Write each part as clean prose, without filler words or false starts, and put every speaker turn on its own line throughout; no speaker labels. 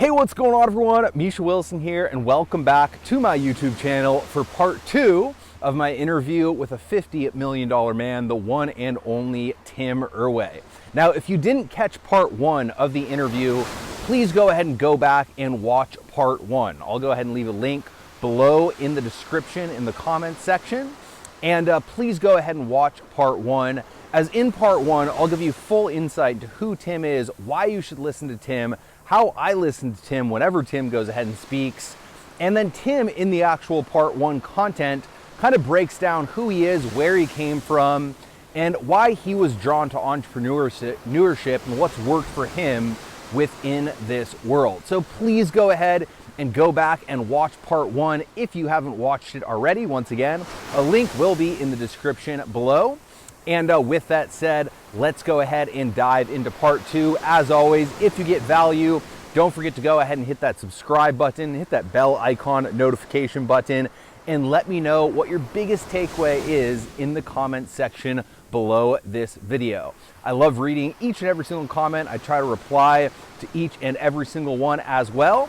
Hey, what's going on, everyone? Misha Wilson here, and welcome back to my YouTube channel for part 2 of my interview with a $50 million man, the one and only Tim Erway. Now, if you didn't catch part 1 of the interview, please go ahead and go back and watch part 1. I'll go ahead and leave a link below in the description in the comments section. And please go ahead and watch part 1. As in part 1, I'll give you full insight to who Tim is, why you should listen to Tim, how I listen to Tim whenever Tim goes ahead and speaks. And then Tim, in the actual part 1 content, kind of breaks down who he is, where he came from, and why he was drawn to entrepreneurship and what's worked for him within this world. So please go ahead and go back and watch part 1 if you haven't watched it already. Once again, a link will be in the description below. And with that said, let's go ahead and dive into part 2. As always, if you get value, don't forget to go ahead and hit that subscribe button, hit that bell icon notification button, and let me know what your biggest takeaway is in the comment section below this video. I love reading each and every single comment. I try to reply to each and every single one as well.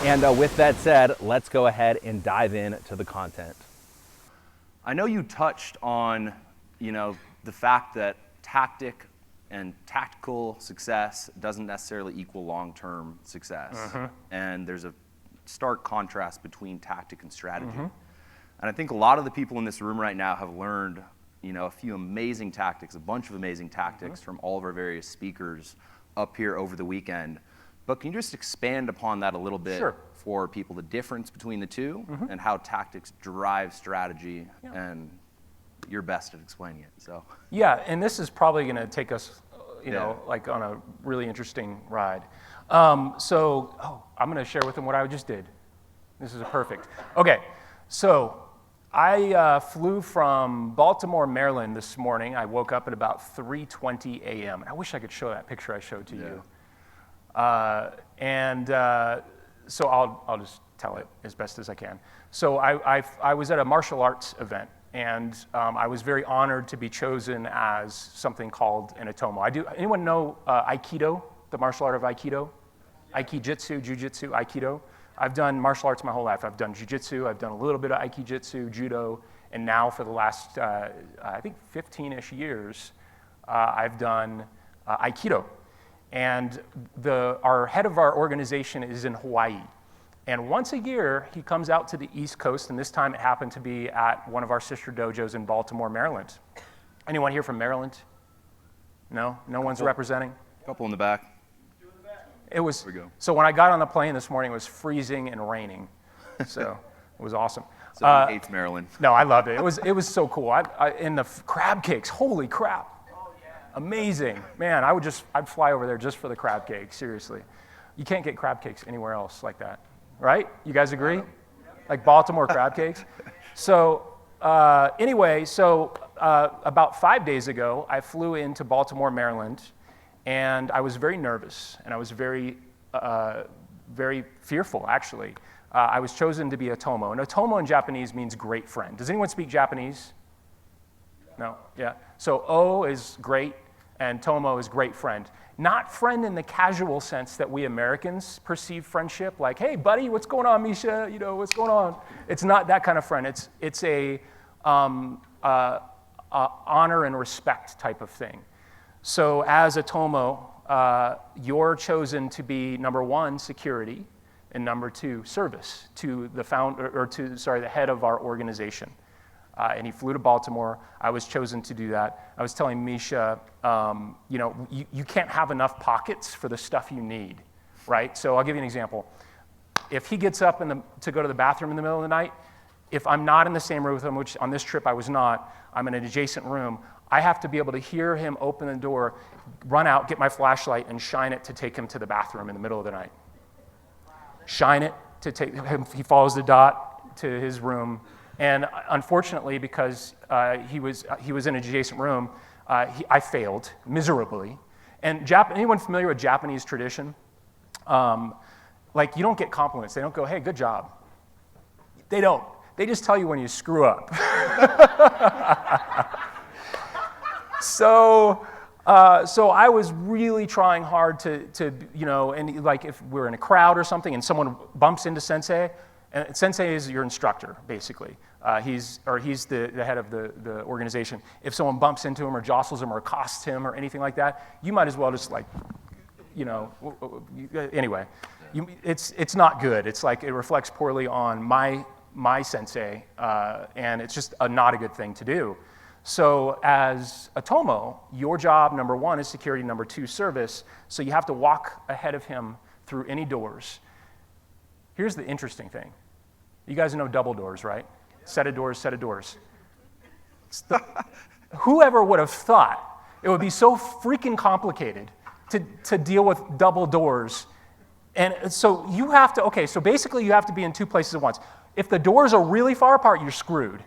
And with that said, let's go ahead and dive into the content. I know you touched on, the fact that tactical success doesn't necessarily equal long-term success. And there's a stark contrast between tactic and strategy. And I think a lot of the people in this room right now have learned, a few amazing tactics, a bunch of amazing tactics from all of our various speakers up here over the weekend. But can you just expand upon that a little bit for people, the difference between the two and how tactics drive strategy, and you're best at explaining it. So
yeah, and this is probably going to take us, like on a really interesting ride. I'm going to share with them what I just did. This is perfect. Okay, so I flew from Baltimore, Maryland this morning. I woke up at about 3:20 a.m. I wish I could show that picture I showed to you. So I'll just tell it as best as I can. So I was at a martial arts event, and I was very honored to be chosen as something called an Atomo. Anyone know Aikido, the martial art of Aikido? Aikijitsu, Jiu-Jitsu, Aikido. I've done martial arts my whole life. I've done Jiu-Jitsu, I've done a little bit of Aikijitsu, Judo, and now for the last, I think 15-ish years, I've done Aikido. And our head of our organization is in Hawaii. And once a year, he comes out to the East Coast, and this time it happened to be at one of our sister dojos in Baltimore, Maryland. Anyone here from Maryland? No? No one's representing?
Couple in the back.
It was, so when I got on the plane this morning, it was freezing and raining. So it was awesome.
So he hates Maryland.
No, I loved it. It was so cool. And the crab cakes, holy crap. Amazing. Man, I'd fly over there just for the crab cakes, seriously. You can't get crab cakes anywhere else like that, right? You guys agree? Like Baltimore crab cakes? So anyway, about 5 days ago, I flew into Baltimore, Maryland, and I was very nervous, and I was very, very fearful, actually. I was chosen to be a Tomo, and Otomo in Japanese means great friend. Does anyone speak Japanese? No? Yeah. So O is great, and Tomo is great friend. Not friend in the casual sense that we Americans perceive friendship, like, hey, buddy, what's going on, Misha? What's going on? It's not that kind of friend. It's a honor and respect type of thing. So as a Tomo, you're chosen to be, number 1, security, and number 2, service to the the head of our organization. And he flew to Baltimore. I was chosen to do that. I was telling Misha, you can't have enough pockets for the stuff you need, right? So I'll give you an example. If he gets up to go to the bathroom in the middle of the night, if I'm not in the same room with him, which on this trip I was not, I'm in an adjacent room, I have to be able to hear him open the door, run out, get my flashlight, and shine it to take him to the bathroom in the middle of the night. Shine it to take him, he follows the dot to his room. And unfortunately, because he was in an adjacent room, I failed miserably. And anyone familiar with Japanese tradition? Like, you don't get compliments. They don't go, hey, good job. They don't. They just tell you when you screw up. So So I was really trying hard to and like if we're in a crowd or something and someone bumps into Sensei, and Sensei is your instructor, basically. He's the head of the organization. If someone bumps into him or jostles him or accosts him or anything like that, you might as well just anyway. It's not good. It's like it reflects poorly on my Sensei, and it's just not a good thing to do. So as a Tomo, your job, number one, is security, number two, service. So you have to walk ahead of him through any doors. Here's the interesting thing. You guys know double doors, right? Set of doors, set of doors. Whoever would have thought it would be so freaking complicated to deal with double doors. And so you have to, so basically you have to be in two places at once. If the doors are really far apart, you're screwed.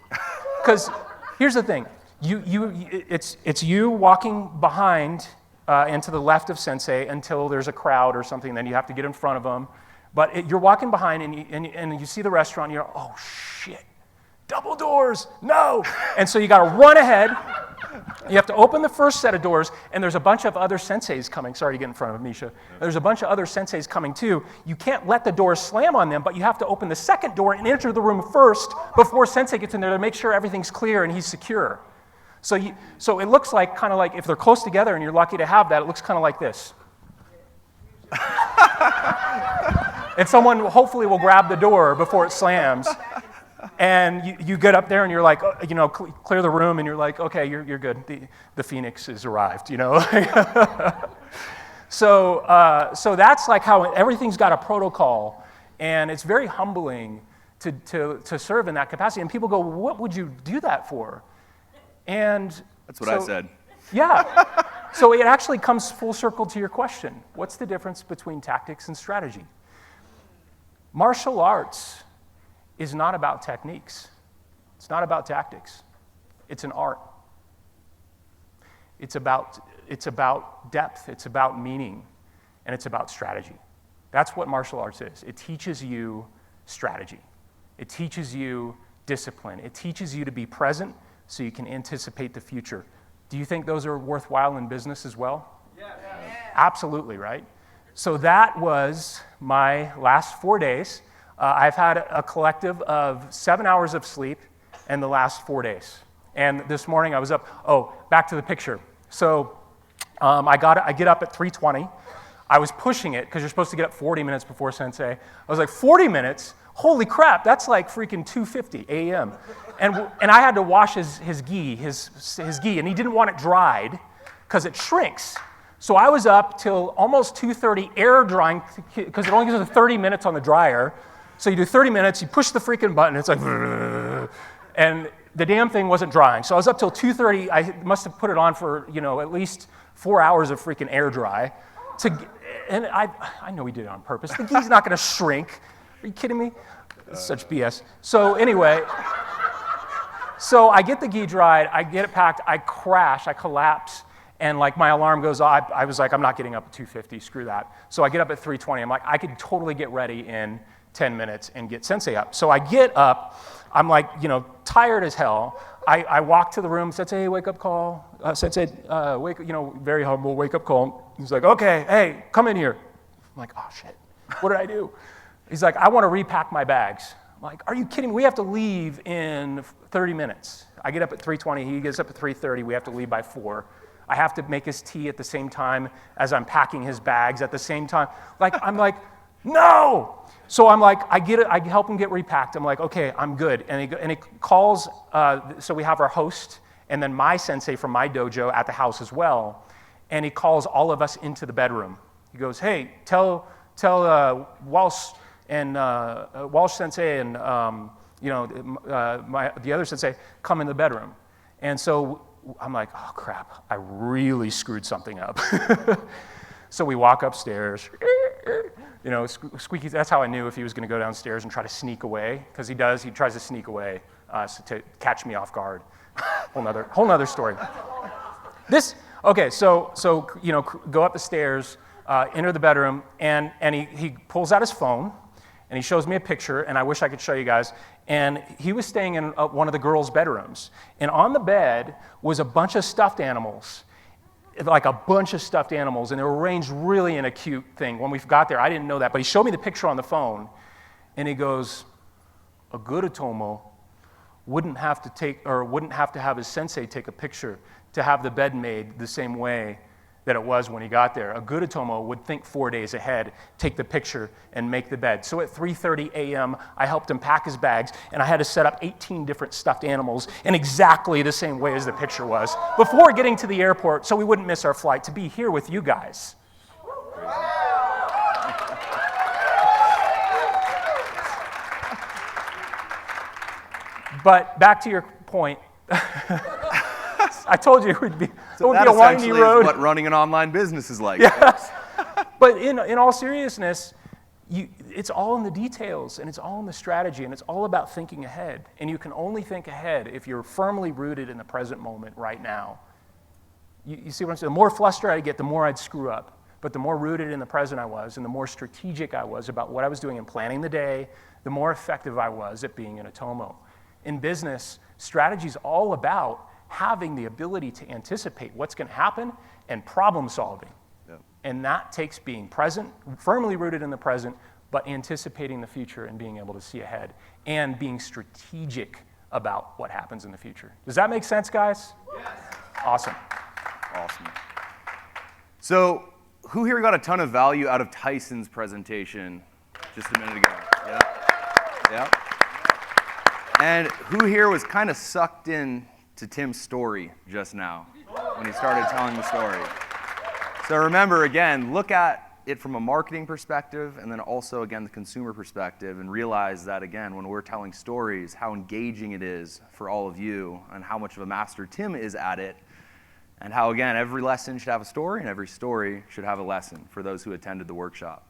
Because here's the thing. It's you walking behind and to the left of Sensei until there's a crowd or something, then you have to get in front of them. But you're walking behind and you see the restaurant and you're, oh shit, double doors, no! And so you gotta run ahead, you have to open the first set of doors, and there's a bunch of other senseis coming. Sorry to get in front of Misha. There's a bunch of other senseis coming too. You can't let the doors slam on them, but you have to open the second door and enter the room first before Sensei gets in there to make sure everything's clear and he's secure. So it looks like, kind of like, if they're close together and you're lucky to have that, it looks kind of like this. And someone hopefully will grab the door before it slams. And you get up there and you're like, clear the room, and you're like, okay, you're good. The Phoenix has arrived, So that's like how everything's got a protocol, and it's very humbling to serve in that capacity. And people go, what would you do that for? And
that's what I said.
Yeah. So it actually comes full circle to your question. What's the difference between tactics and strategy? Martial arts is not about techniques. It's not about tactics. It's an art. It's about depth, it's about meaning, and it's about strategy. That's what martial arts is. It teaches you strategy. It teaches you discipline. It teaches you to be present so you can anticipate the future. Do you think those are worthwhile in business as well? Yeah. Absolutely, right? So that was my last 4 days. I've had a collective of 7 hours of sleep in the last 4 days. And this morning I was up, back to the picture. So I get up at 3:20. I was pushing it because you're supposed to get up 40 minutes before Sensei. I was like, 40 minutes? Holy crap, that's like freaking 2:50 a.m. And I had to wash his gi, and he didn't want it dried because it shrinks. So I was up till almost 2:30 air drying, because it only gives 30 minutes on the dryer. So you do 30 minutes, you push the freaking button, it's like, and the damn thing wasn't drying. So I was up till 2:30. I must have put it on for, at least 4 hours of freaking air dry. And I know he did it on purpose. The gi's not going to shrink. Are you kidding me? That's such BS. So anyway, so I get the gi dried, I get it packed, I crash, I collapse, and like my alarm goes off. I was like, I'm not getting up at 2:50, screw that. So I get up at 3:20. I'm like, I could totally get ready in 10 minutes and get Sensei up. So I get up, I'm like, tired as hell. I walk to the room, Sensei, wake up call. Sensei, wake, very humble, wake up call. He's like, okay, hey, come in here. I'm like, oh shit, what did I do? He's like, I want to repack my bags. I'm like, are you kidding? We have to leave in 30 minutes. I get up at 3:20, he gets up at 3:30, we have to leave by 4. I have to make his tea at the same time as I'm packing his bags at the same time. I'm like, no! So I'm like, I help him get repacked. I'm like, okay, I'm good. And he calls, so we have our host, and then my sensei from my dojo at the house as well. And he calls all of us into the bedroom. He goes, hey, tell Walsh and Walsh sensei and the other sensei, come in the bedroom. And so I'm like, oh crap, I really screwed something up. So we walk upstairs, Squeaky, that's how I knew if he was going to go downstairs and try to sneak away, because he tries to sneak away to catch me off guard. whole nother story. So go up the stairs, enter the bedroom, and he pulls out his phone, and he shows me a picture, and I wish I could show you guys, and he was staying in one of the girls' bedrooms, and on the bed was a bunch of stuffed animals. like a bunch of stuffed animals, and they were arranged really in a cute thing. When we got there, I didn't know that, but he showed me the picture on the phone, and he goes, a good Otomo wouldn't have to have his sensei take a picture to have the bed made the same way that it was when he got there. A good Otomo would think 4 days ahead, take the picture, and make the bed. So at 3:30 a.m., I helped him pack his bags, and I had to set up 18 different stuffed animals in exactly the same way as the picture was before getting to the airport so we wouldn't miss our flight to be here with you guys. But back to your point. I told you it would be a windy road.
Is what running an online business is like.
Yes. But in all seriousness, it's all in the details, and it's all in the strategy, and it's all about thinking ahead. And you can only think ahead if you're firmly rooted in the present moment right now. You see what I'm saying? The more flustered I get, the more I'd screw up. But the more rooted in the present I was, and the more strategic I was about what I was doing and planning the day, the more effective I was at being an Otomo. In business, strategy is all about having the ability to anticipate what's going to happen and problem solving. Yep. And that takes being present, firmly rooted in the present, but anticipating the future and being able to see ahead and being strategic about what happens in the future. Does that make sense, guys? Yes. Awesome.
Awesome. So, who here got a ton of value out of Tyson's presentation just a minute ago? Yeah. Yeah. And who here was kind of sucked in to Tim's story just now when he started telling the story? So remember, again, look at it from a marketing perspective and then also, again, the consumer perspective, and realize that, again, when we're telling stories, how engaging it is for all of you and how much of a master Tim is at it, and how, again, every lesson should have a story and every story should have a lesson for those who attended the workshop.